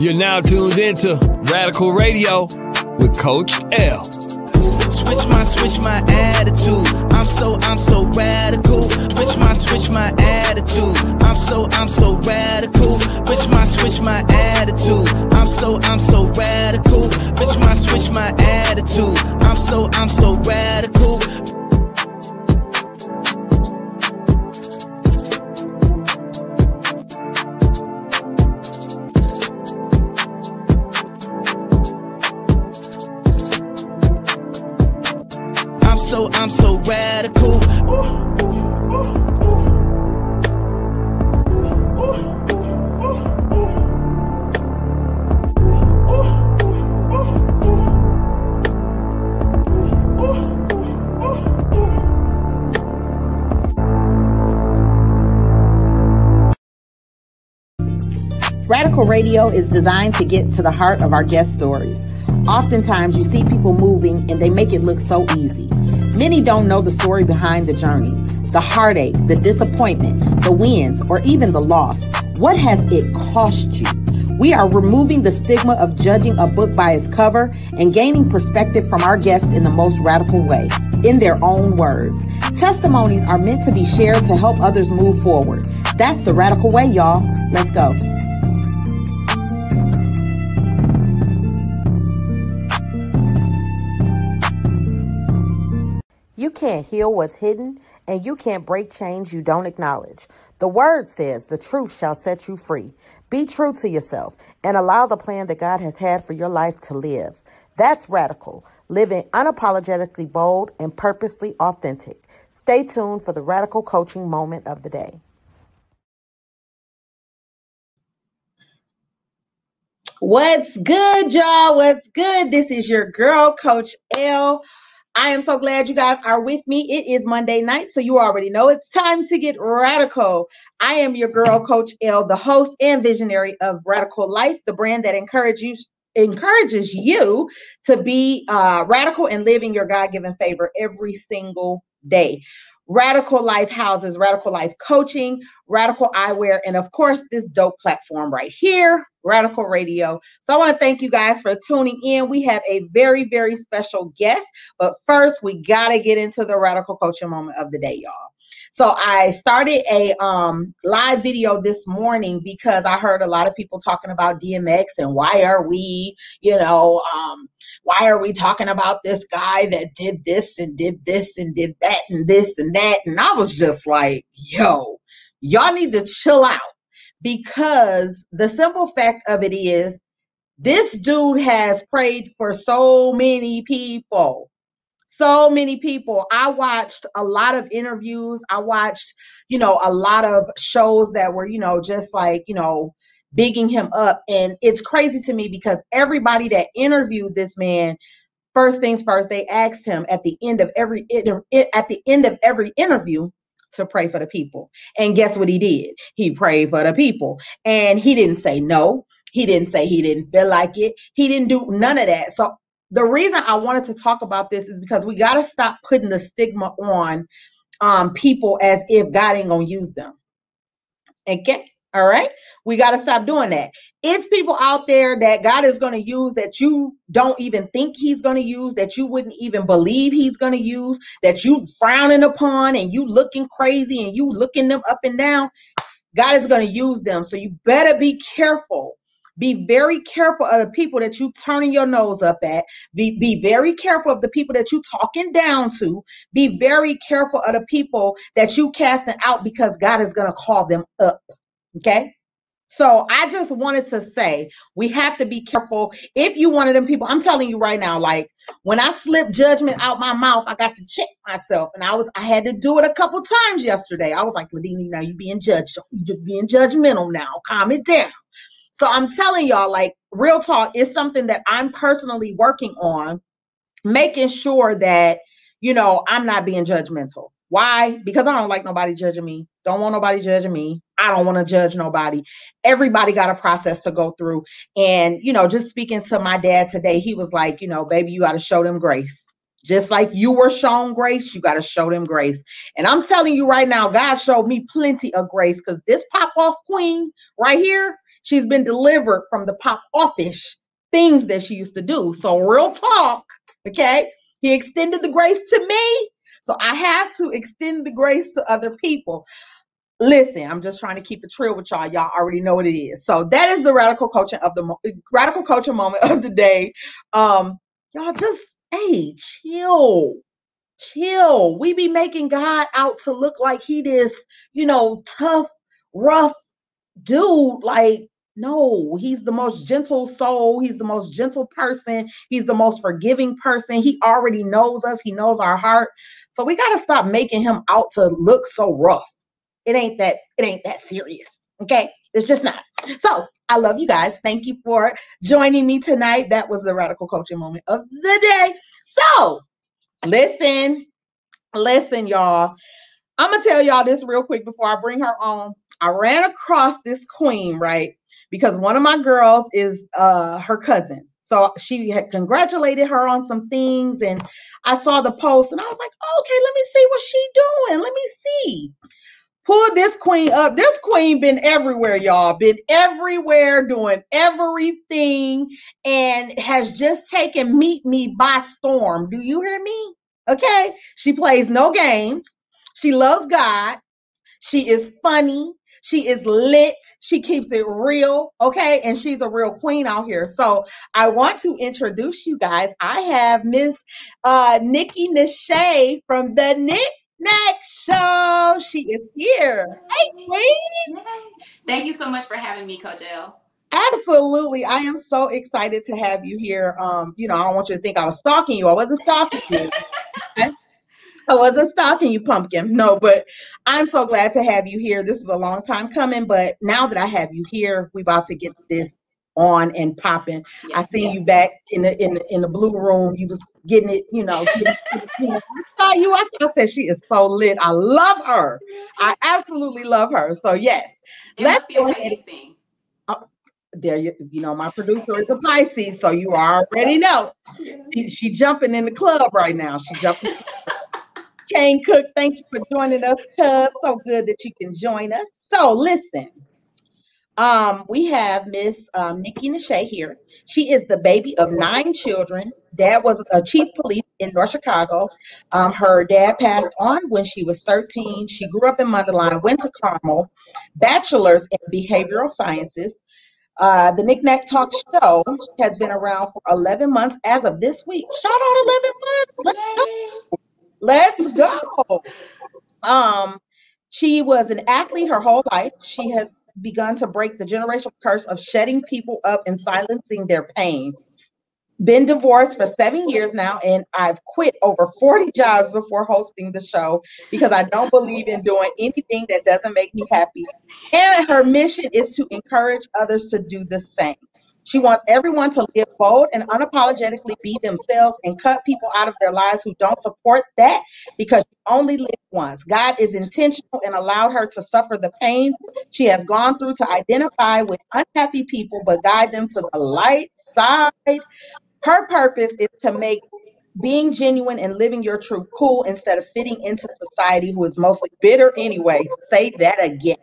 You're now tuned into Radical Radio with Coach L. Switch my attitude. I'm so radical. Switch my attitude. I'm so radical. Switch my attitude. I'm so radical. Switch my attitude. I'm so radical. I'm so radical. Radical Radio is designed to get to the heart of our guest stories. Oftentimes you see people moving and they make it look so easy. Many don't know the story behind the journey, the heartache, the disappointment, the wins, or even the loss. What has it cost you? We are removing the stigma of judging a book by its cover and gaining perspective from our guests in the most radical way, in their own words. Testimonies are meant to be shared to help others move forward. That's the radical way, y'all. Let's go. You can't heal what's hidden, and you can't break chains you don't acknowledge. The word says the truth shall set you free. Be true to yourself and allow the plan that God has had for your life to live. That's radical, living unapologetically bold and purposely authentic. Stay tuned for the radical coaching moment of the day. What's good, y'all? What's good? This is your girl, Coach L. I am so glad you guys are with me. It is Monday night, so you already know it's time to get radical. I am your girl, Coach L, the host and visionary of Radical Life, the brand that encourages you to be radical and live in your God-given favor every single day. Radical Life houses Radical Life coaching, Radical Eyewear, and of course, this dope platform right here, Radical Radio. So I want to thank you guys for tuning in. We have a very, very special guest, but first we got to get into the radical coaching moment of the day, y'all. So I started a live video this morning because I heard a lot of people talking about DMX and why are we talking about this guy that did this and did this and did that and this and that? And I was just like, yo, y'all need to chill out, because the simple fact of it is this dude has prayed for so many people. So many people. I watched a lot of interviews. I watched, a lot of shows that were, just like, bigging him up. And it's crazy to me because everybody that interviewed this man, first things first, they asked him at the end of every interview to pray for the people. And guess what he did? He prayed for the people. And he didn't say no. He didn't say he didn't feel like it. He didn't do none of that. So the reason I wanted to talk about this is because we got to stop putting the stigma on people as if God ain't going to use them. Okay? All right? We got to stop doing that. It's people out there that God is going to use that you don't even think he's going to use, that you wouldn't even believe he's going to use, that you frowning upon and you looking crazy and you looking them up and down. God is going to use them. So you better be careful. Be very careful of the people that you turning your nose up at. Be very careful of the people that you talking down to. Be very careful of the people that you casting out, because God is going to call them up. Okay? So I just wanted to say we have to be careful. If you one of them people, I'm telling you right now, like when I slip judgment out my mouth, I got to check myself. And I had to do it a couple times yesterday. I was like, Ladini, now you're being judged. You're just being judgmental now. Calm it down. So I'm telling y'all, like, real talk is something that I'm personally working on, making sure that, I'm not being judgmental. Why? Because I don't like nobody judging me. Don't want nobody judging me. I don't want to judge nobody. Everybody got a process to go through. And, just speaking to my dad today, he was like, baby, you got to show them grace. Just like you were shown grace, you got to show them grace. And I'm telling you right now, God showed me plenty of grace, because this pop-off queen right here, She's been delivered from the pop offish things that she used to do. So real talk, okay? He extended the grace to me, so I have to extend the grace to other people. Listen, I'm just trying to keep it real with y'all. Y'all already know what it is. So that is the radical culture moment of the day. Y'all just, hey, chill. We be making God out to look like he this, tough, rough dude. Like, no, he's the most gentle soul. He's the most gentle person. He's the most forgiving person. He already knows us. He knows our heart. So we got to stop making him out to look so rough. It ain't that serious. Okay. It's just not. So I love you guys. Thank you for joining me tonight. That was the radical coaching moment of the day. So listen, y'all. I'm going to tell y'all this real quick before I bring her on. I ran across this queen, right? Because one of my girls is her cousin. So she had congratulated her on some things, and I saw the post and I was like, okay, let me see what she doing. Let me see. Pull this queen up. This queen been everywhere, y'all. Been everywhere, doing everything, and has just taken Meet Me by storm. Do you hear me? Okay. She plays no games. She loves God. She is funny. She is lit. She keeps it real. Okay. And she's a real queen out here. So I want to introduce you guys. I have Miss Nikki Nashay from the Knick-Knack Show. She is here. Hey, queen. Yay. Thank you so much for having me, Coach L. Absolutely. I am so excited to have you here. I don't want you to think I was stalking you. I wasn't stalking you. Okay? I wasn't stalking you, pumpkin. No, but I'm so glad to have you here. This is a long time coming, but now that I have you here, we about to get this on and popping. Yes, I seen you back in the blue room. You was getting it, I saw you. I said she is so lit. I love her. I absolutely love her. So yes, it let's must be go a ahead. Pisces thing. There, my producer is a Pisces, so you already know. She jumping in the club right now. She jumping. Kane Cook, thank you for joining us, cuz. So good that you can join us. So listen, we have Miss Nikki Nashay here. She is the baby of 9 children. Dad was a chief police in North Chicago. Her dad passed on when she was 13. She grew up in Mundelein, went to Carmel, bachelor's in behavioral sciences. The Knick-Knack Talk Show has been around for 11 months as of this week. Shout out 11 months. Let's go. She was an athlete her whole life. She has begun to break the generational curse of shutting people up and silencing their pain. Been divorced for 7 years now, and I've quit over 40 jobs before hosting the show because I don't believe in doing anything that doesn't make me happy. And her mission is to encourage others to do the same. She wants everyone to live bold and unapologetically be themselves and cut people out of their lives who don't support that because you only live once. God is intentional and allowed her to suffer the pains she has gone through to identify with unhappy people, but guide them to the light side. Her purpose is to make being genuine and living your truth cool instead of fitting into society who is mostly bitter anyway. Say that again.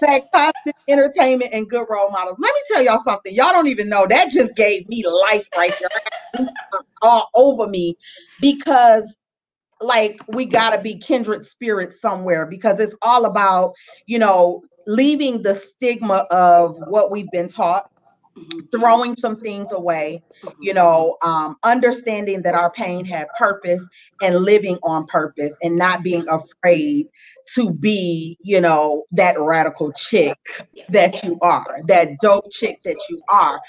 That constant entertainment and good role models. Let me tell y'all something. Y'all don't even know. That just gave me life right there. I got goosebumps all over me because we gotta be kindred spirits somewhere because it's all about, leaving the stigma of what we've been taught, throwing some things away, understanding that our pain had purpose and living on purpose and not being afraid to be, that radical chick that you are, that dope chick that you are.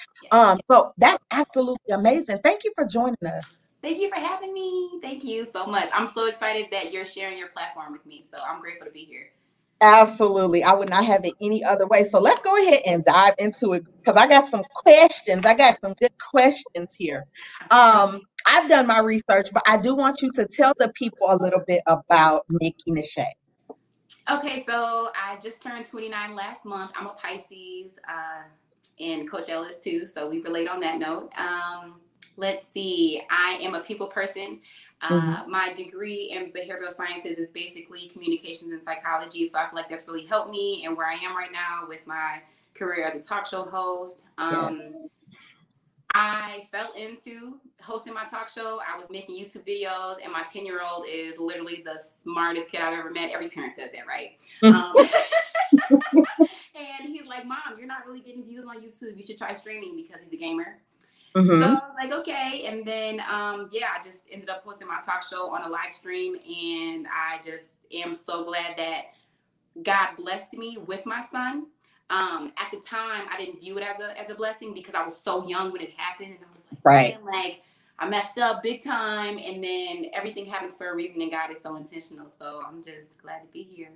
So that's absolutely amazing. Thank you for joining us. Thank you for having me. Thank you so much. I'm so excited that you're sharing your platform with me. So I'm grateful to be here. Absolutely. I would not have it any other way. So let's go ahead and dive into it because I got some questions. I got some good questions here. I've done my research, but I do want you to tell the people a little bit about Nikki Nashay. Okay, so I just turned 29 last month. I'm a Pisces, and Coach L is too, so we relate on that note. Let's see. I am a people person. My degree in behavioral sciences is basically communications and psychology. So I feel like that's really helped me and where I am right now with my career as a talk show host. Yes. I fell into hosting my talk show. I was making YouTube videos, and my 10-year-old is literally the smartest kid I've ever met. Every parent said that, right? And he's like, Mom, you're not really getting views on YouTube. You should try streaming, because he's a gamer. Mm-hmm. So I was like, okay. And then, I just ended up hosting my talk show on a live stream. And I just am so glad that God blessed me with my son. At the time, I didn't view it as a blessing, because I was so young when it happened. And I was like, right. Man, like, I messed up big time. And then everything happens for a reason, and God is so intentional. So I'm just glad to be here.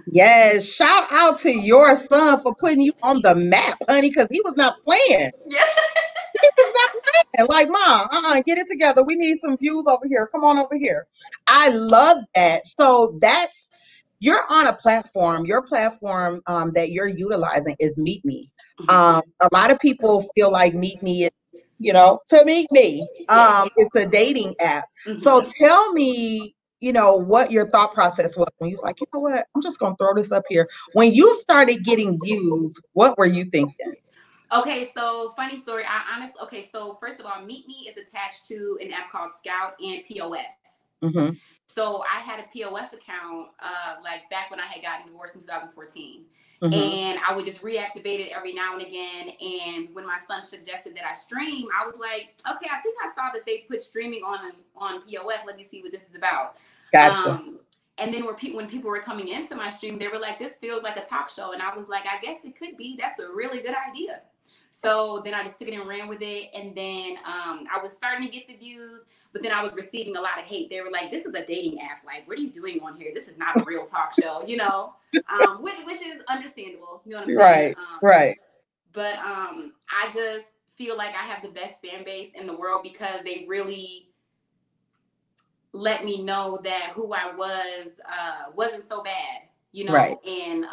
Yes. Shout out to your son for putting you on the map, honey, because he was not playing. Yeah. He was not playing. Like, Mom, get it together. We need some views over here. Come on over here. I love that. So you're on a platform. Your platform that you're utilizing is Meet Me. A lot of people feel like Meet Me is, to meet me. It's a dating app. Mm-hmm. So tell me, what your thought process was when you was like, you know what, I'm just gonna throw this up here. When you started getting views, what were you thinking? Okay, so funny story. So first of all, Meet Me is attached to an app called Scout and POF. Mm-hmm. So I had a POF account like back when I had gotten divorced in 2014. Mm-hmm. And I would just reactivate it every now and again. And when my son suggested that I stream, I was like, okay, I think I saw that they put streaming on POF. Let me see what this is about. Gotcha. And then when people were coming into my stream, they were like, this feels like a talk show. And I was like, I guess it could be. That's a really good idea. So then I just took it and ran with it. And then I was starting to get the views, but then I was receiving a lot of hate. They were like, this is a dating app. Like, what are you doing on here? This is not a real talk show, which is understandable. You know what I'm saying? Right. But I just feel like I have the best fan base in the world, because they really let me know that who I was wasn't so bad. Right. And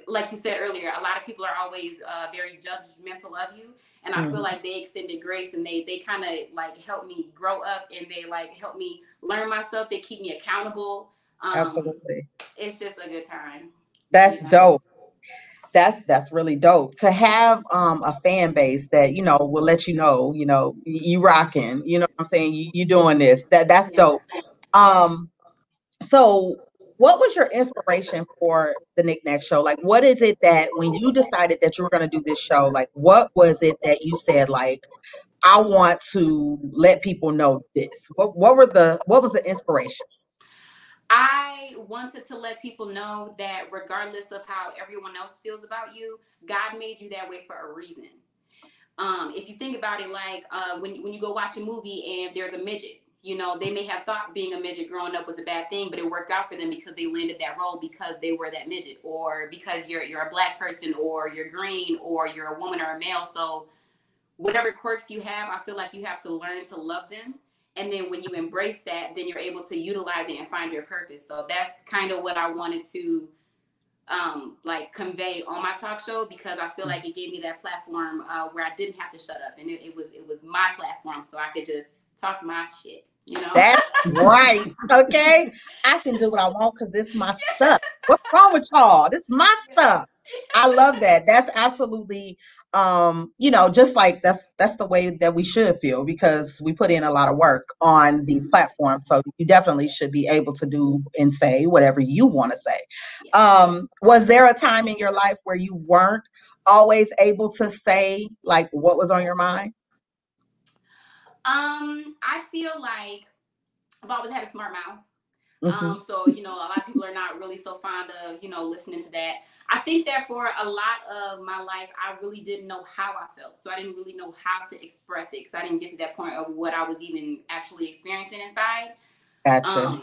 like you said earlier, a lot of people are always very judgmental of you. And I feel like they extended grace, and they kind of like helped me grow up, and they like help me learn myself. They keep me accountable. Absolutely. It's just a good time. That's dope. That's really dope to have a fan base that, will let you rocking, what I'm saying? You doing this. That's dope. So what was your inspiration for the Knickknack Show? Like, what is it that when you decided that you were going to do this show, like, what was it that you said, like, I want to let people know this? What was the inspiration? I wanted to let people know that regardless of how everyone else feels about you, God made you that way for a reason. If you think about it, like when you go watch a movie and there's a midget, they may have thought being a midget growing up was a bad thing, but it worked out for them because they landed that role because they were that midget, or because you're a Black person, or you're green, or you're a woman or a male. So whatever quirks you have, I feel like you have to learn to love them. And then when you embrace that, then you're able to utilize it and find your purpose. So that's kind of what I wanted to convey on my talk show, because I feel like it gave me that platform where I didn't have to shut up, and it was my platform, so I could just talk my shit. That's right. Okay, I can do what I want because this is my stuff. What's wrong with y'all? This is my stuff. I love that. That's absolutely, just like that's the way that we should feel, because we put in a lot of work on these platforms. So you definitely should be able to do and say whatever you want to say. Was there a time in your life where you weren't always able to say like what was on your mind? I feel like I've always had a smart mouth. So, a lot of people are not really so fond of, listening to that. I think that for a lot of my life, I really didn't know how I felt. So I didn't really know how to express it, because I didn't get to that point of what I was even actually experiencing inside. Gotcha.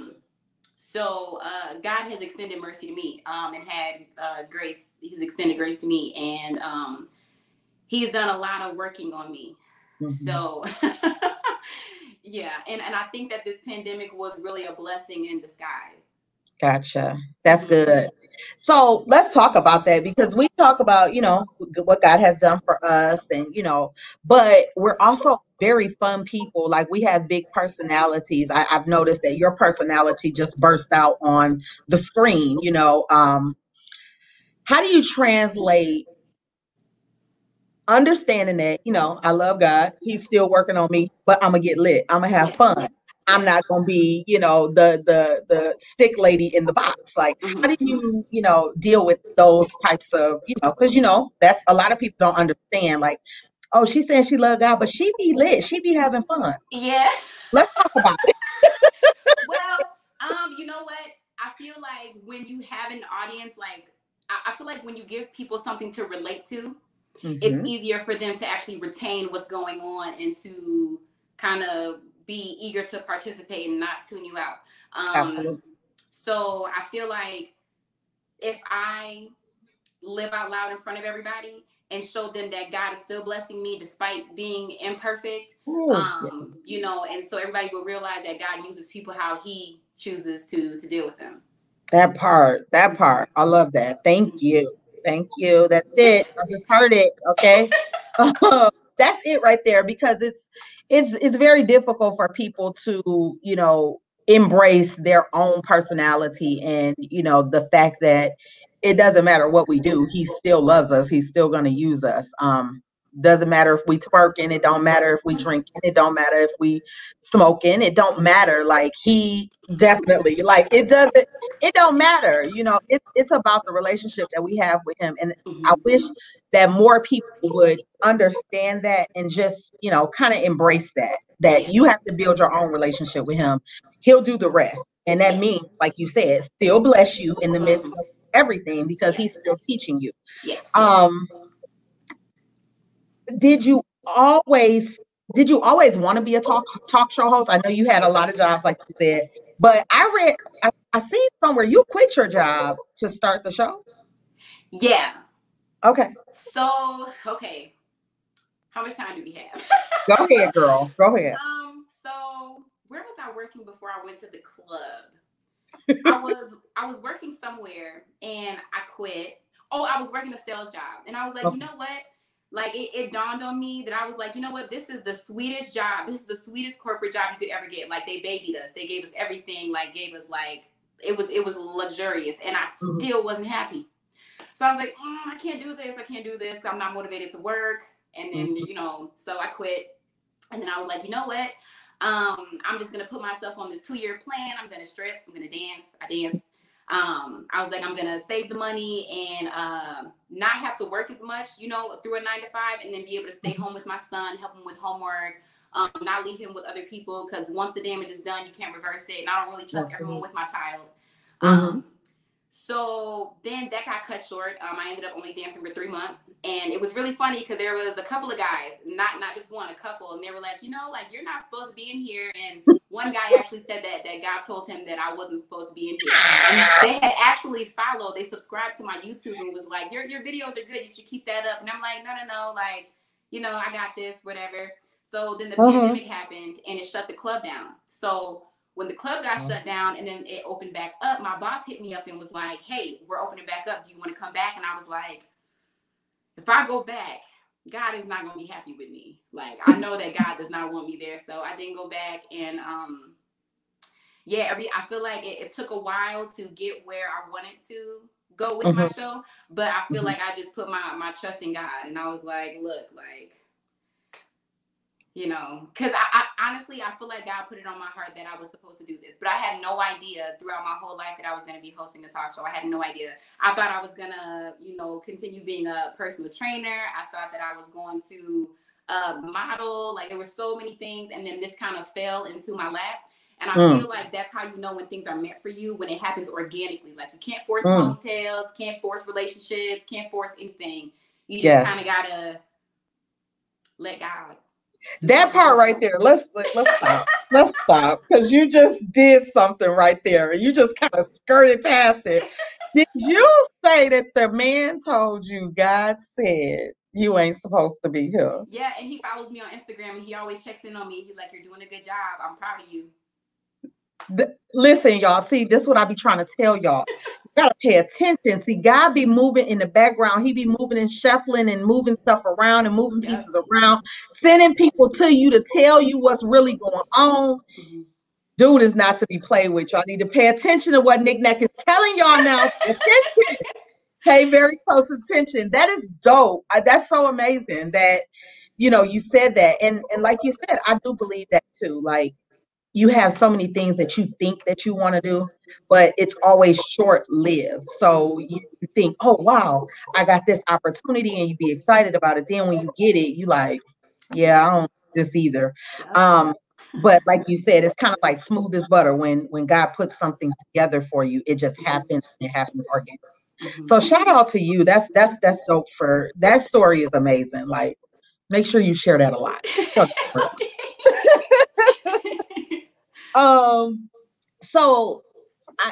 So God has extended mercy to me and had grace. He's extended grace to me. And he's done a lot of working on me. So, yeah. And I think that this pandemic was really a blessing in disguise. Gotcha. That's good. So let's talk about that, because we talk about, what God has done for us, and, but we're also very fun people. Like, we have big personalities. I've noticed that your personality just burst out on the screen, how do you translate understanding that, I love God. He's still working on me, but I'm gonna get lit. I'm gonna have fun. I'm not gonna be, the stick lady in the box. Like, how do you, deal with those types of, because that's a lot of people don't understand. Like, oh, she's saying she love God, but she be lit. She be having fun. Yeah. Let's talk about it. Well, you know what? I feel like when you have an audience, like I feel like when you give people something to relate to, it's easier for them to actually retain what's going on and to kind of be eager to participate and not tune you out. Absolutely. So I feel like if I live out loud in front of everybody and show them that God is still blessing me despite being imperfect, and so everybody will realize that God uses people how he chooses to deal with them. That part. I love that. Thank you. That's it. I just heard it. Okay. That's it right there, because it's very difficult for people to, embrace their own personality and, the fact that it doesn't matter what we do. He still loves us. He's still going to use us. Doesn't matter if we twerking. It don't matter if we drinking. It don't matter if we smoking. It don't matter. Like, he definitely, like, it don't matter. It's about the relationship that we have with him. And I wish that more people would understand that and just, kind of embrace that you have to build your own relationship with him. He'll do the rest. And that means, like you said, still bless you in the midst of everything, because he's still teaching you. Yes. Did you always want to be a talk show host? I know you had a lot of jobs, like you said, but I see somewhere you quit your job to start the show. Yeah. Okay. So, how much time do we have? Go ahead, girl. Go ahead. So where was I working before I went to the club? I was working somewhere and I quit. Oh, I was working a sales job, and I was like, you know what? Like, it dawned on me that I was like, you know what? This is the sweetest job. This is the sweetest corporate job you could ever get. Like, they babied us. They gave us everything. Like, gave us, like, it was luxurious, and I still wasn't happy. So I was like, I can't do this. I'm not motivated to work. And then, so I quit. And then I was like, you know what? I'm just going to put myself on this 2-year plan. I'm going to strip. I'm going to dance. I danced. I was like, I'm going to save the money and not have to work as much, through a 9 to 5, and then be able to stay home with my son, help him with homework, not leave him with other people, because once the damage is done, you can't reverse it. And I don't really trust everyone with my child. So then that got cut short. I ended up only dancing for 3 months, and it was really funny because there was a couple of guys, not just one, a couple, and they were like, like, you're not supposed to be in here. And one guy actually said that God told him that I wasn't supposed to be in here. And they had actually followed, they subscribed to my YouTube and was like, your videos are good, you should keep that up. And I'm like, no, like, I got this, whatever. So then the pandemic happened and it shut the club down. So when the club got shut down and then it opened back up, my boss hit me up and was like, hey, we're opening back up. Do you want to come back? And I was like, if I go back, God is not going to be happy with me. Like, I know that God does not want me there. So I didn't go back. And I feel like it took a while to get where I wanted to go with my show. But I feel like I just put my trust in God. And I was like, look, like, because I honestly, I feel like God put it on my heart that I was supposed to do this, but I had no idea throughout my whole life that I was going to be hosting a talk show. I had no idea. I thought I was going to, continue being a personal trainer. I thought that I was going to model. Like, there were so many things. And then this kind of fell into my lap. And I feel like that's how you know when things are meant for you, when it happens organically. Like, you can't force ponytails, can't force relationships, can't force anything. You just kind of got to let God. That part right there. Let's stop. Let's stop, because you just did something right there. You just kind of skirted past it. Did you say that the man told you God said you ain't supposed to be here? Yeah, and he follows me on Instagram, and he always checks in on me. He's like, you're doing a good job. I'm proud of you. Listen, y'all. See, this is what I be trying to tell y'all. You gotta pay attention. See, God be moving in the background. He be moving and shuffling and moving stuff around and moving pieces around, sending people to you to tell you what's really going on. Dude is not to be played with. Y'all need to pay attention to what Nick Nack is telling y'all now. Pay Pay very close attention. That is dope. That's so amazing that you said that, and like you said, I do believe that too. Like you have so many things that you think that you want to do, but it's always short lived. So you think, oh wow, I got this opportunity, and you be excited about it. Then when you get it, you like, yeah, I don't do this either. But like you said, it's kind of like smooth as butter. When God puts something together for you, it just happens. It happens organically. So shout out to you. That's dope. For that story is amazing. Like, make sure you share that a lot. So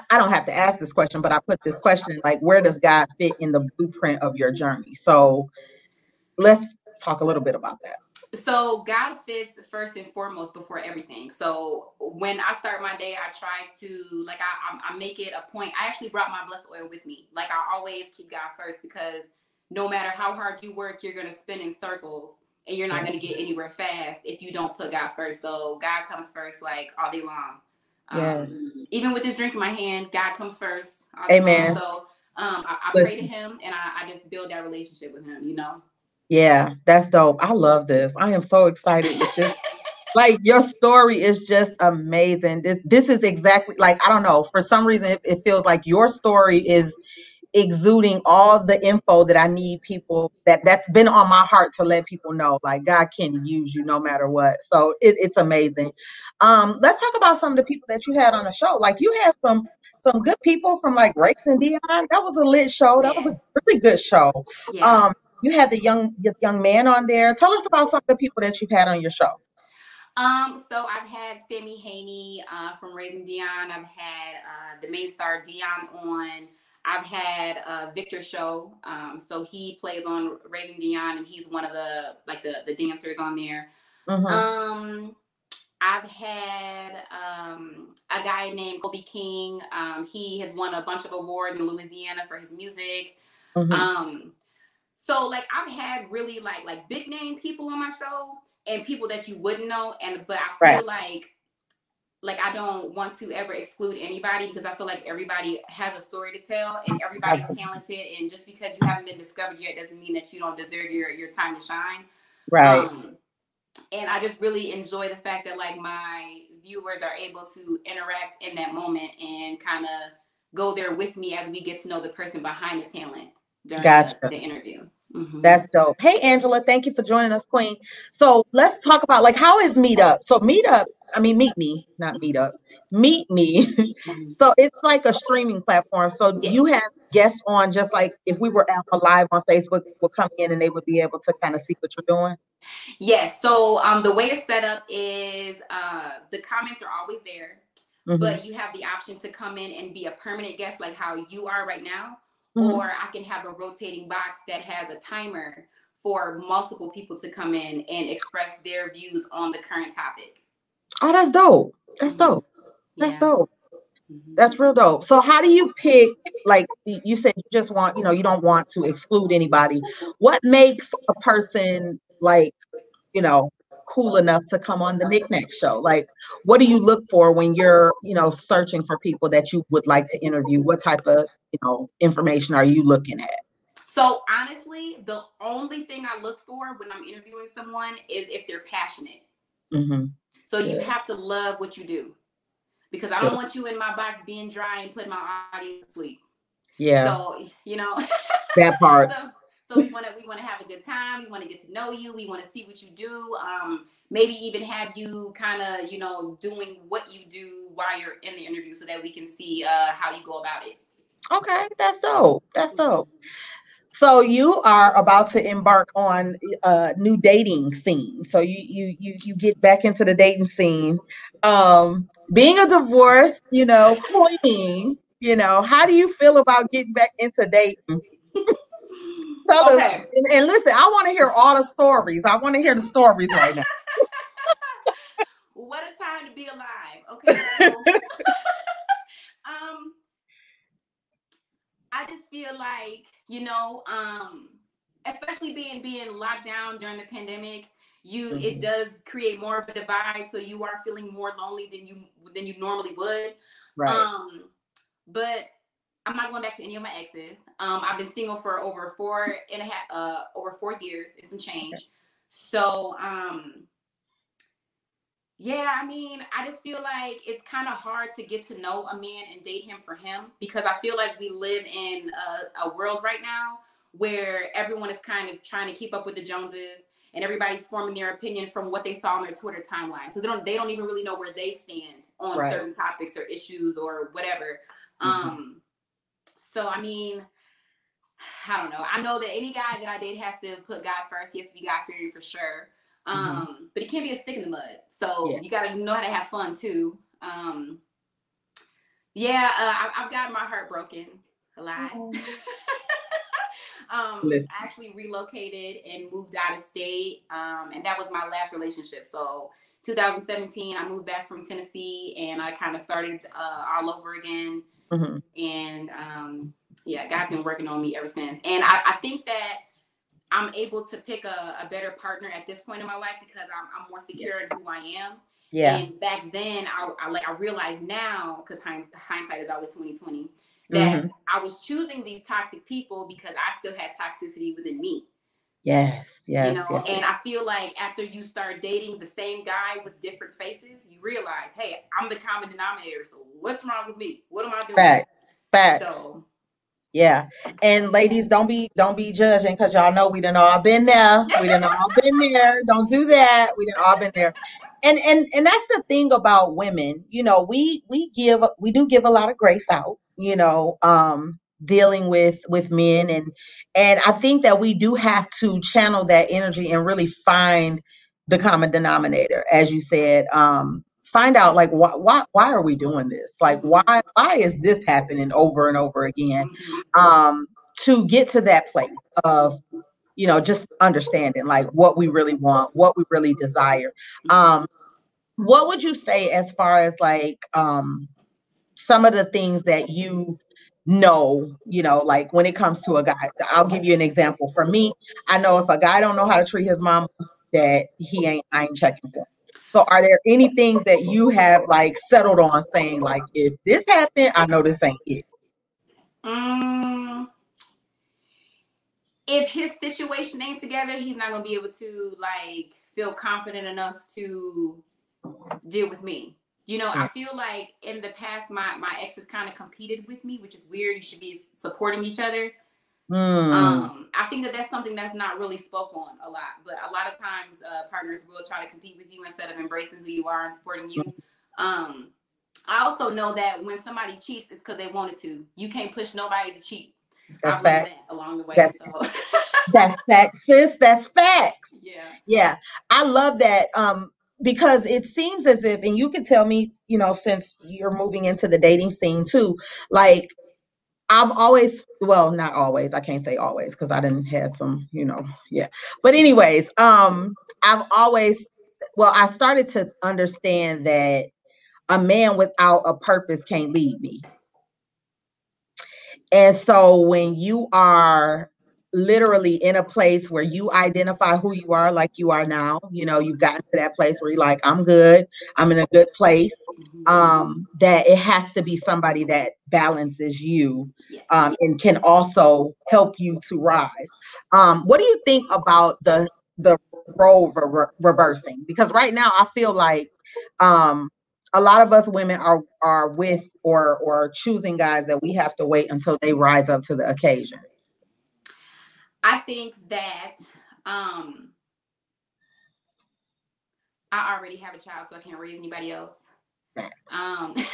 I don't have to ask this question, but I put this question, like, where does God fit in the blueprint of your journey? So let's talk a little bit about that. So God fits first and foremost before everything. So when I start my day, I try to, like, I make it a point. I actually brought my blessed oil with me. Like, I always keep God first, because no matter how hard you work, you're going to spin in circles, and you're not going to get anywhere fast if you don't put God first. So God comes first, like, all day long. Yes. Even with this drink in my hand, God comes first. Amen. So I pray to him, and I just build that relationship with him, Yeah, that's dope. I love this. I am so excited with this. Like, your story is just amazing. This is exactly, like, I don't know, for some reason it feels like your story is exuding all the info that I need people, that's been on my heart to let people know, like, God can use you no matter what. So it's amazing. Let's talk about some of the people that you had on the show. Like, you had some good people from, like, Grace and Dion. That was a lit show. That was a really good show. Yeah. You had the young man on there. Tell us about some of the people that you've had on your show. So I've had Sammy Haney from Raising Dion. I've had the main star Dion on. I've had Victor Show. So he plays on Raising Dion, and he's one of the dancers on there. I've had a guy named Kobe King. He has won a bunch of awards in Louisiana for his music. So, like, I've had really like big name people on my show, and people that you wouldn't know. But I feel like I don't want to ever exclude anybody, because I feel like everybody has a story to tell, and everybody's talented. And just because you haven't been discovered yet doesn't mean that you don't deserve your time to shine. Right. And I just really enjoy the fact that, like, my viewers are able to interact in that moment and kind of go there with me as we get to know the person behind the talent during the interview. That's dope. Hey, Angela, thank you for joining us, Queen. So let's talk about, like, how is Meetup? So Meet Me, not Meetup. Meet Me. So it's like a streaming platform. So you have guests on, just like if we were live on Facebook, will come in and they would be able to kind of see what you're doing. Yes. So the way it's set up is the comments are always there, but you have the option to come in and be a permanent guest, like how you are right now. Or I can have a rotating box that has a timer for multiple people to come in and express their views on the current topic. Oh, that's dope. That's dope. That's dope. That's real dope. So how do you pick, like you said, you just want, you don't want to exclude anybody. What makes a person, like, cool enough to come on the Knickknack Show? Like, what do you look for when you're, searching for people that you would like to interview? What type of, information are you looking at? So honestly, the only thing I look for when I'm interviewing someone is if they're passionate. So you have to love what you do, because I don't want you in my box being dry and putting my audience to sleep. Yeah. So, that part. So we want to have a good time. We want to get to know you. We want to see what you do. Maybe even have you kind of, doing what you do while you're in the interview, so that we can see how you go about it. Okay, that's dope. That's dope. So you are about to embark on a new dating scene. So you get back into the dating scene. Being a divorced, queen, how do you feel about getting back into dating? Tell us, and listen, I want to hear all the stories. I want to hear the stories right now. What a time to be alive. Okay. So, I just feel like, especially being locked down during the pandemic, it does create more of a divide. So you are feeling more lonely than you normally would. Right. But I'm not going back to any of my exes. I've been single for over 4 years and some change. So, yeah, I mean, I just feel like it's kind of hard to get to know a man and date him for him, because I feel like we live in a world right now where everyone is kind of trying to keep up with the Joneses, and everybody's forming their opinion from what they saw on their Twitter timeline. So they don't even really know where they stand on certain topics or issues or whatever. So, I mean, I don't know. I know that any guy that I date has to put God first. He has to be God-fearing for sure. But he can't be a stick in the mud. So you got to know how to have fun too. I've gotten my heart broken a lot. I actually relocated and moved out of state. And that was my last relationship. So 2017, I moved back from Tennessee and I kind of started all over again. And God's been working on me ever since. And I think that I'm able to pick a better partner at this point in my life because I'm more secure in who I am. And back then, I realized now, because hindsight is always 20/20, that I was choosing these toxic people because I still had toxicity within me. Yes. And I feel like after you start dating the same guy with different faces, you realize, hey, I'm the common denominator. So what's wrong with me? What am I doing? Facts. So, yeah. And ladies, don't be judging, because y'all know we done all been there. Don't do that. We done all been there. And that's the thing about women. You know, we do give a lot of grace out, you know, dealing with men, and I think that we do have to channel that energy and really find the common denominator, as you said. Find out, like, why are we doing this? Like, why is this happening over and over again? To get to that place of, you know, just understanding like what we really want, what we really desire. What would you say as far as like some of the things that you know, like when it comes to a guy? I'll give you an example. For me, I know if a guy don't know how to treat his mom, that I ain't checking for him. So are there any things that you have like settled on saying, like, if this happened, I know this ain't it? If his situation ain't together, he's not going to be able to like feel confident enough to deal with me. You know, I feel like in the past, my exes kind of competed with me, which is weird. You should be supporting each other. I think that that's something that's not really spoke on a lot, but a lot of times partners will try to compete with you instead of embracing who you are and supporting you. I also know that when somebody cheats, it's because they wanted to. You can't push nobody to cheat. That's facts. Along the way. That's facts, sis. That's facts. Yeah. I love that. Because it seems as if, and you can tell me, you know, since you're moving into the dating scene too, like, I've always, well, not always, I can't say always because I didn't have some, you know, but anyways, I started to understand that a man without a purpose can't lead me. And so when you are literally in a place where you identify who you are, like you are now, you know, you've gotten to that place where you're like, I'm good, I'm in a good place, that it has to be somebody that balances you, and can also help you to rise. What do you think about the role reversing? Because right now I feel like a lot of us women are with or choosing guys that we have to wait until they rise up to the occasion. I think that I already have a child, so I can't raise anybody else. I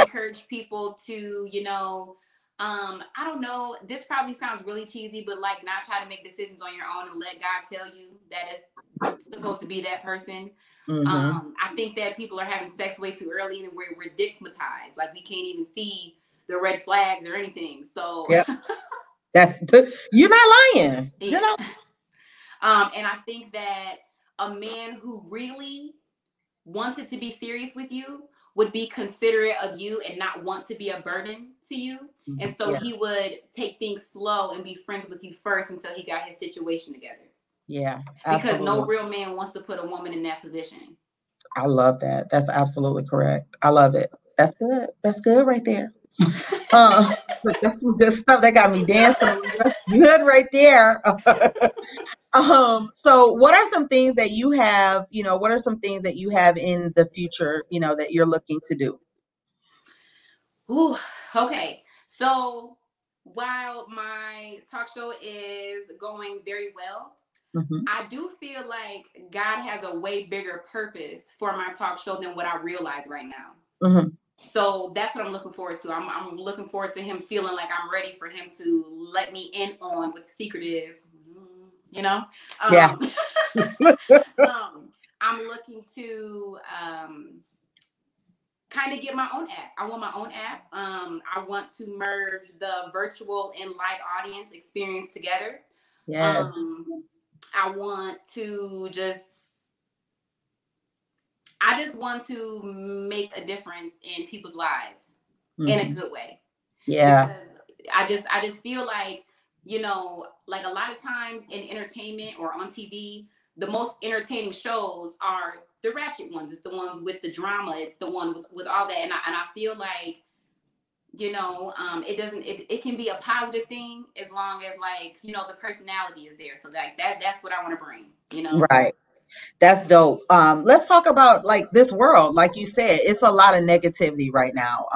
encourage people to, you know, I don't know, this probably sounds really cheesy, but like not try to make decisions on your own and let God tell you that it's supposed to be that person. I think that people are having sex way too early and we're digmatized. Like we can't even see the red flags or anything. So you're not lying. You know. And I think that a man who really wanted to be serious with you would be considerate of you and not want to be a burden to you. And so he would take things slow and be friends with you first until he got his situation together. Yeah. Because no real man wants to put a woman in that position. I love that. That's absolutely correct. I love it. That's good. That's good right there. But that's some good stuff that got me dancing. That's good right there. So what are some things that you have, what are some things that you have in the future, that you're looking to do? Ooh, okay. So while my talk show is going very well, I do feel like God has a way bigger purpose for my talk show than what I realize right now. So that's what I'm looking forward to. I'm looking forward to him feeling like I'm ready for him to let me in on what the secret is, Yeah. I'm looking to kind of get my own app. I want my own app. I want to merge the virtual and live audience experience together. Yes. I just want to make a difference in people's lives in a good way. Yeah. Because I just feel like, like a lot of times in entertainment or on TV, the most entertaining shows are the ratchet ones. It's the ones with the drama. It's the one with all that. And I feel like, it can be a positive thing as long as the personality is there. So that's what I want to bring, Right. That's dope. Let's talk about this world. Like you said, it's a lot of negativity right now.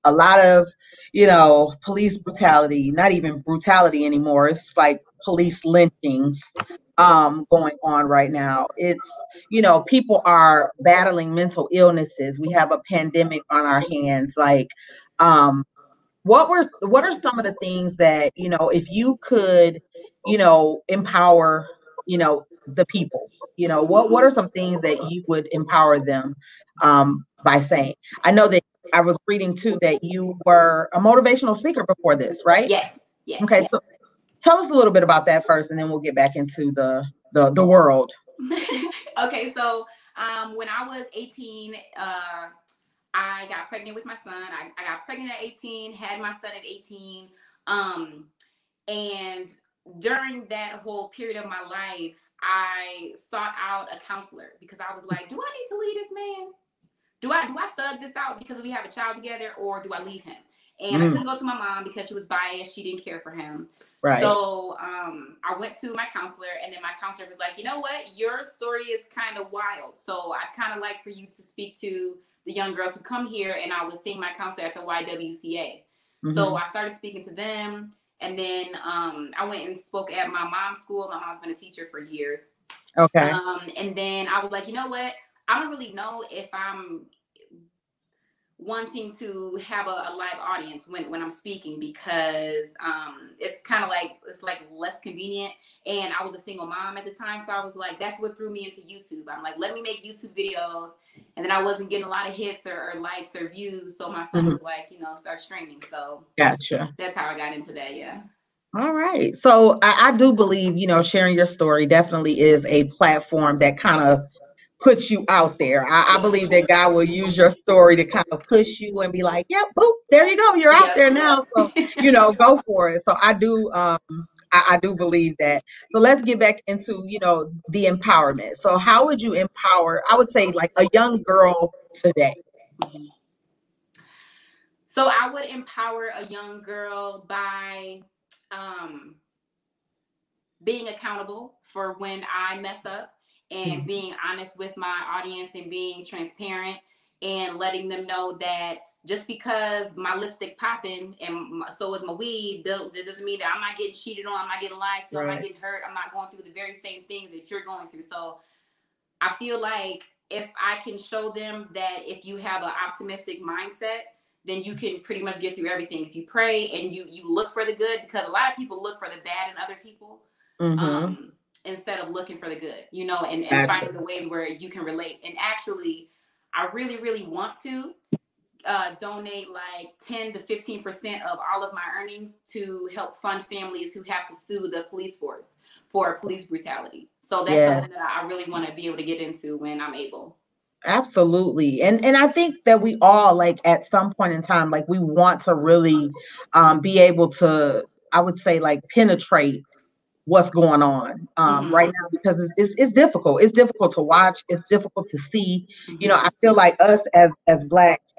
A lot of, police brutality, not even brutality anymore. It's like police lynchings going on right now. It's, people are battling mental illnesses. We have a pandemic on our hands. What are some of the things that, if you could, empower, the people, what are some things that you would empower them by saying? I know that I was reading too that you were a motivational speaker before this, right? Yes. Okay. So tell us a little bit about that first, and then we'll get back into the world. Okay. So when I was 18, I got pregnant with my son. I got pregnant at 18, had my son at 18. And during that whole period of my life, I sought out a counselor because I was like, do I need to leave this man? Do I thug this out because we have a child together, or do I leave him? And I couldn't go to my mom because she was biased. She didn't care for him. Right. So I went to my counselor, and then my counselor was like, you know what? Your story is kind of wild. So I'd kind of like for you to speak to the young girls who come here. And I was seeing my counselor at the YWCA. So I started speaking to them. And then I went and spoke at my mom's school. My mom's been a teacher for years. Okay. And then I was like, you know what? I don't really know if I'm wanting to have a live audience when I'm speaking because it's kind of it's less convenient. And I was a single mom at the time. So I was like, that's what threw me into YouTube. I'm like, let me make YouTube videos. And then I wasn't getting a lot of hits or likes or views. So my son was like, start streaming. So gotcha. That's how I got into that. Yeah. All right. So I do believe, sharing your story definitely is a platform that kind of puts you out there. I believe that God will use your story to kind of push you and be like, yep, boop, there you go. You're out there now. So, go for it. So I do, I do believe that. So let's get back into, the empowerment. So how would you empower, I would say a young girl today? So I would empower a young girl by being accountable for when I mess up and being honest with my audience and being transparent and letting them know that just because my lipstick popping and so is my weed, that doesn't mean that I'm not getting cheated on, I'm not getting lied to, I'm not getting hurt, I'm not going through the very same things that you're going through. So I feel like if I can show them that if you have an optimistic mindset, then you can pretty much get through everything. If you pray and you look for the good, because a lot of people look for the bad in other people instead of looking for the good, and finding the ways where you can relate. And actually, I really, really want to donate 10 to 15% of all of my earnings to help fund families who have to sue the police force for police brutality. So that's something that I really want to be able to get into when I'm able. Absolutely. And I think that we all at some point in time, we want to really be able to, I would say penetrate what's going on right now, because it's difficult. It's difficult to watch. It's difficult to see. I feel like us as Blacks,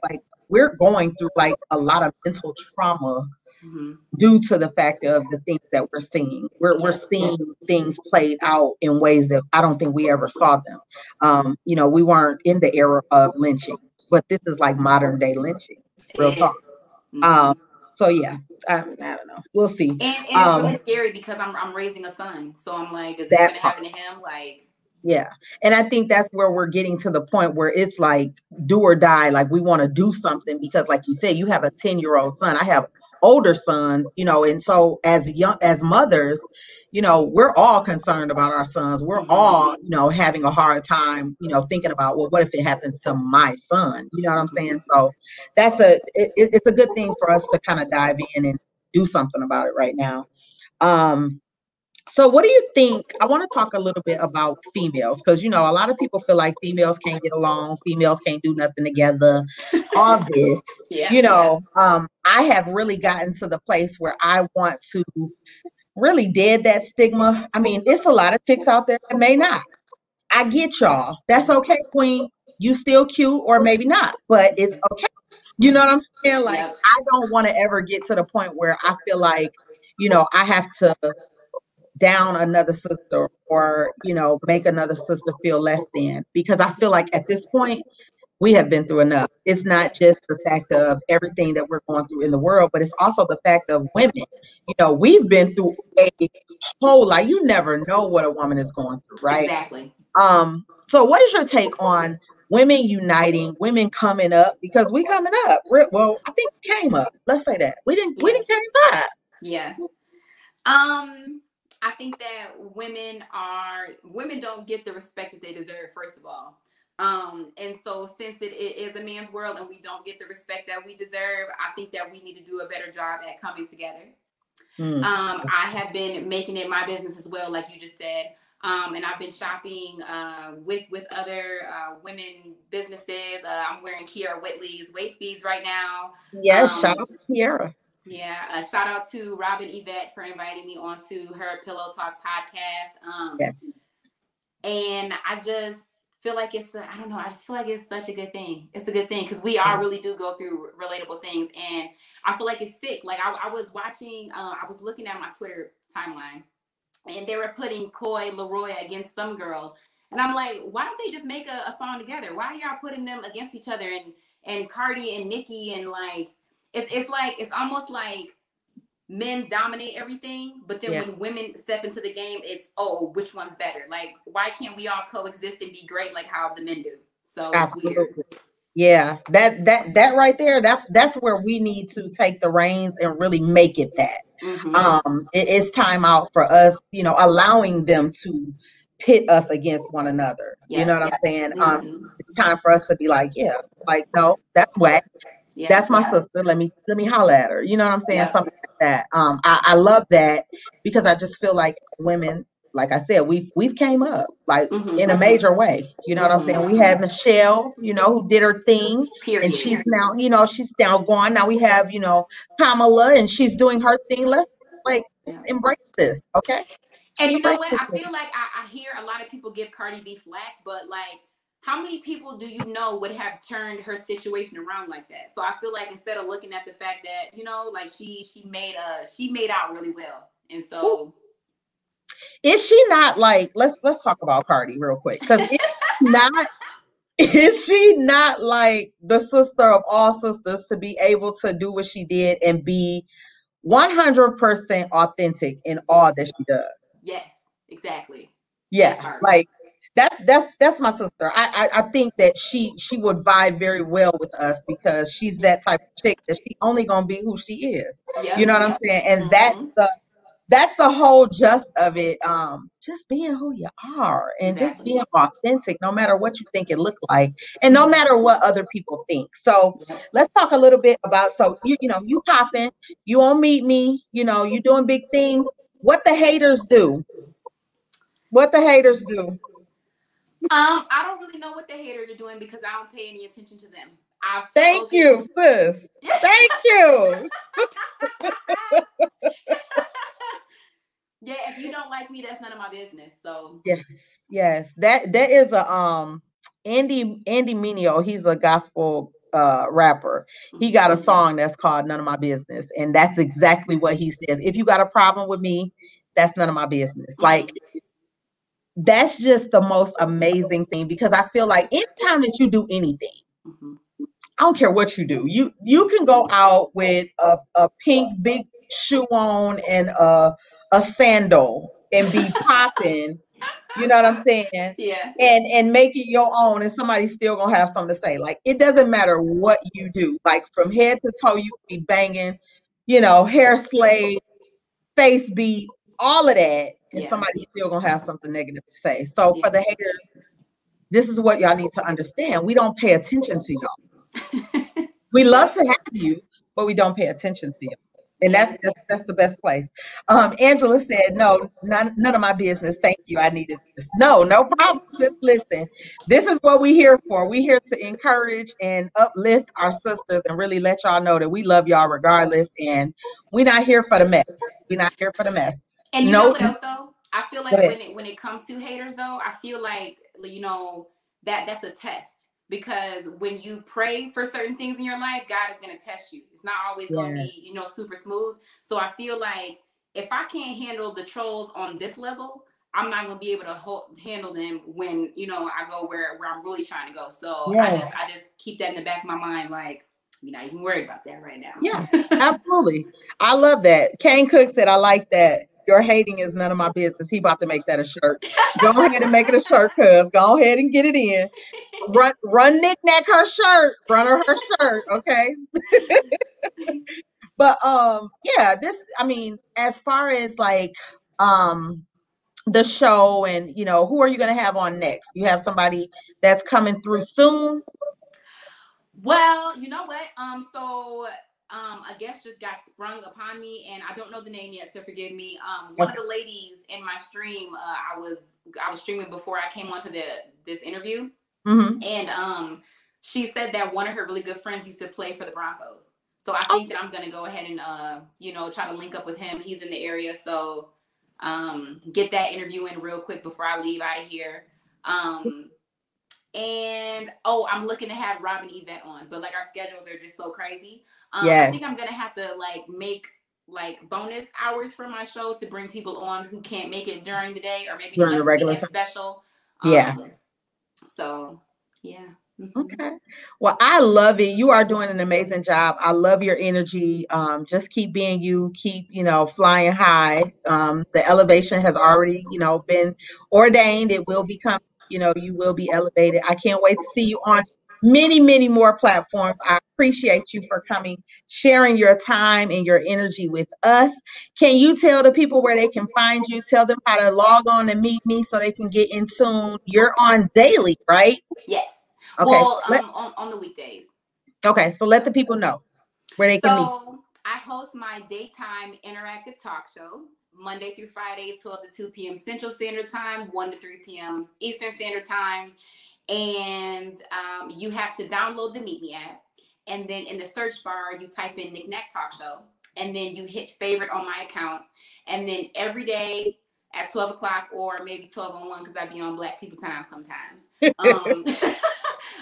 we're going through like a lot of mental trauma Mhm. due to the fact of the things that we're seeing. We're seeing things played out in ways that I don't think we ever saw them. You know, we weren't in the era of lynching, but this is like modern day lynching. Real It is. talk. Mhm. So yeah, I don't know. We'll see. And it's really scary because I'm raising a son, so I'm like, is this That gonna part. happen to him? Like, Yeah. And I think that's where we're getting to the point where it's like do or die. Like we want to do something because like you said, you have a 10-year-old son. I have older sons, you know, and so as mothers, you know, we're all concerned about our sons. We're all, you know, having a hard time, you know, thinking about, well, what if it happens to my son? You know what I'm saying? So that's it's a good thing for us to kind of dive in and do something about it right now. So what do you think? I want to talk a little bit about females because, you know, a lot of people feel like females can't get along, females can't do nothing together, all this, yeah, you know, I have really gotten to the place where I want to really dead that stigma. I mean, it's a lot of chicks out there that may not. I get y'all. That's okay, queen. You still cute or maybe not, but it's okay. You know what I'm saying? Like, Yep. I don't want to ever get to the point where I feel like, you know, I have to down another sister or, you know, make another sister feel less than, because I feel like at this point we have been through enough. It's not just the fact of everything that we're going through in the world, but it's also the fact of women. You know, we've been through a whole lot. You never know what a woman is going through, right? Exactly. So what is your take on women uniting, women coming up? Because we coming up. Well, I think we came up. Let's say that. We didn't came up. Yeah. I think that women don't get the respect that they deserve, first of all. And so since it is a man's world and we don't get the respect that we deserve, I think that we need to do a better job at coming together. I have been making it my business as well, like you just said. And I've been shopping with other women businesses. I'm wearing Kiara Whitley's waist beads right now. Yes, shout out to Kiara. Yeah, shout out to Robin Yvette for inviting me onto her Pillow Talk podcast. Yes. And I just feel like I don't know, I just feel like it's such a good thing. It's a good thing because we all really do go through relatable things. And I feel like it's sick. Like I was watching, I was looking at my Twitter timeline and they were putting Coy Leroy against some girl. And I'm like, why don't they just make a song together? Why are y'all putting them against each other? And Cardi and Nicki and like, it's almost like men dominate everything, but then when women step into the game, it's, oh, which one's better? Like, why can't we all coexist and be great like how the men do? So absolutely. It's weird. Yeah, that right there, that's where we need to take the reins and really make it that. It's time out for us, you know, allowing them to pit us against one another. You know what I'm saying? It's time for us to be like, like, no, that's whack. That's my sister. Let me holler at her. You know what I'm saying? Something like that. I love that because I just feel like women, like I said, we've came up like in a major way. You know what I'm saying? We had Michelle, you know, who did her thing. Period. And she's now, you know, she's now gone. Now we have, you know, Kamala and she's doing her thing. Let's like embrace this. Okay. And you know what? I feel like I hear a lot of people give Cardi B flack, but like, how many people do you know would have turned her situation around like that? So I feel like instead of looking at the fact that, you know, like she made out really well. And so is she not like, let's talk about Cardi real quick. Because is she not like the sister of all sisters to be able to do what she did and be 100% authentic in all that she does? Yes, exactly. Yeah, like that's my sister. I think that she would vibe very well with us because she's that type of chick that she only gonna be who she is. You know what I'm saying? And that's the whole gist of it. Just being who you are and just being authentic, no matter what you think it looked like, and no matter what other people think. So let's talk a little bit about, so you know, you popping, you on Meet Me, you know, you doing big things. What the haters do? What the haters do? I don't really know what the haters are doing because I don't pay any attention to them. Thank you, sis. Thank you. Yeah, if you don't like me, that's none of my business. So yes, that is a Andy Mineo. He's a gospel rapper. He got a song that's called None of My Business. And that's exactly what he says. If you got a problem with me, that's none of my business. Like, that's just the most amazing thing, because I feel like anytime that you do anything, I don't care what you do, you can go out with a pink big shoe on and a sandal and be popping. You know what I'm saying? Yeah. And make it your own, and somebody's still gonna have something to say. Like, it doesn't matter what you do. Like, from head to toe, you can be banging, hair slayed, face beat, all of that, and somebody's still gonna have something negative to say. So for the haters, this is what y'all need to understand. We don't pay attention to y'all. We love to have you, but we don't pay attention to you. And that's the best place. Angela said, no, none of my business. Thank you. I needed this. No problem. Just listen. This is what we're here for. We're here to encourage and uplift our sisters and really let y'all know that we love y'all regardless. And we're not here for the mess. We're not here for the mess. And you know what else though? I feel like when it comes to haters though, I feel like, that's a test. Because when you pray for certain things in your life, God is going to test you. It's not always going to be, super smooth. So I feel like if I can't handle the trolls on this level, I'm not going to be able to handle them when, I go where I'm really trying to go. So I just keep that in the back of my mind. Like, you're not even worried about that right now. Yeah, absolutely. I love that. Kane Cook said, I like that. Your hating is none of my business. He about to make that a shirt. Go ahead and make it a shirt, cuz. Go ahead and get it in. Run knick-knack her shirt. Run her shirt, okay? But as far as like the show and who are you gonna have on next? You have somebody that's coming through soon? Well, you know what? A guest just got sprung upon me, and I don't know the name yet, so forgive me. One of the ladies in my stream, I was streaming before I came onto this interview, and she said that one of her really good friends used to play for the Broncos. So I think that I'm gonna go ahead and try to link up with him. He's in the area, so get that interview in real quick before I leave out of here. And I'm looking to have Robin Yvette on, but like our schedules are just so crazy. I think I'm gonna have to make bonus hours for my show to bring people on who can't make it during the day, or maybe during the regular special. So yeah. Okay. Well, I love it. You are doing an amazing job. I love your energy. Just keep being you. Keep, flying high. The elevation has already, been ordained. It will become, you will be elevated. I can't wait to see you on many, many more platforms. I appreciate you for coming, sharing your time and your energy with us. Can you tell the people where they can find you? Tell them how to log on and meet me so they can get in tune. You're on daily, right? Yes. Okay. Well, on the weekdays. Okay, so let the people know where they can meet. So I host my daytime interactive talk show Monday through Friday, 12 to 2 p.m. Central Standard Time, 1 to 3 p.m. Eastern Standard Time. And you have to download the Meet Me app. And then in the search bar, you type in Knick Knack Talk Show. And then you hit favorite on my account. And then every day at 12 o'clock or maybe 12:01, because I be on Black People Time sometimes.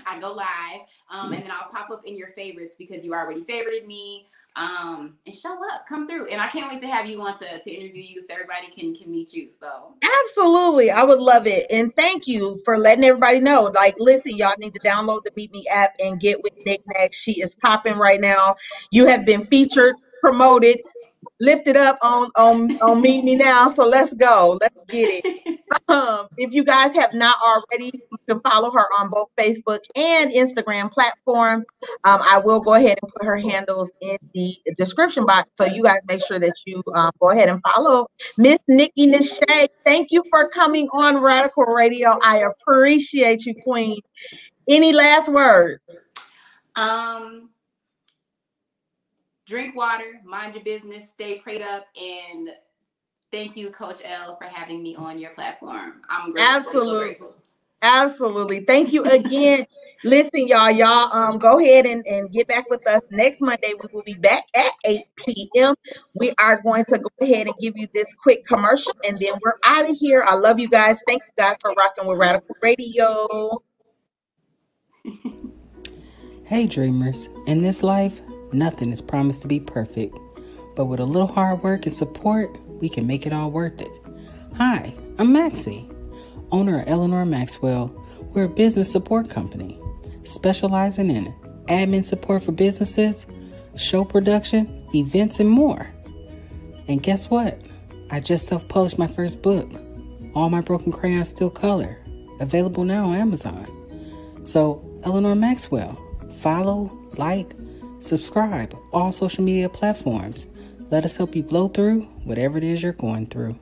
I go live, and then I'll pop up in your favorites because you already favorited me, and show up, come through. And I can't wait to have you on to interview you so everybody can meet you. So absolutely, I would love it. And thank you for letting everybody know. Like, listen, y'all need to download the Meet Me app and get with Knick Knack. She is popping right now. You have been featured, promoted, lifted up on Meet Me Now. So let's go. Let's get it. If you guys have not already, you can follow her on both Facebook and Instagram platforms. I will go ahead and put her handles in the description box, so you guys make sure that you go ahead and follow Miss Nikki Nashay. Thank you for coming on Radical Radio. I appreciate you, Queen. Any last words? Drink water, mind your business, stay prayed up, and thank you, Coach L, for having me on your platform. I'm grateful. Absolutely. So grateful. Absolutely. Thank you again. Listen, y'all go ahead and get back with us next Monday. We will be back at 8 p.m. We are going to go ahead and give you this quick commercial, and then we're out of here. I love you guys. Thanks, guys, for rocking with Radical Radio. Hey dreamers, in this life, nothing is promised to be perfect, but with a little hard work and support, we can make it all worth it. Hi, I'm Maxie, owner of Eleanor Maxwell. We're a business support company, specializing in admin support for businesses, show production, events, and more. And guess what? I just self-published my first book, All My Broken Crayons Still Color, available now on Amazon. So, Eleanor Maxwell, follow, like, subscribe, all social media platforms. Let us help you blow through whatever it is you're going through.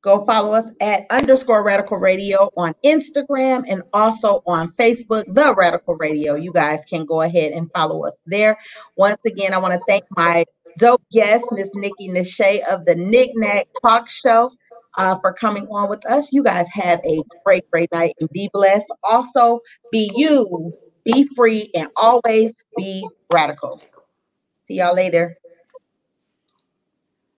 Go follow us at _Radical Radio on Instagram and also on Facebook, The Radical Radio. You guys can go ahead and follow us there. Once again, I want to thank my dope guest, Miss Nikki Nashe of the Knick-Knack Talk Show, for coming on with us. You guys have a great, great night and be blessed. Also, be you, be free, and always be radical. See y'all later.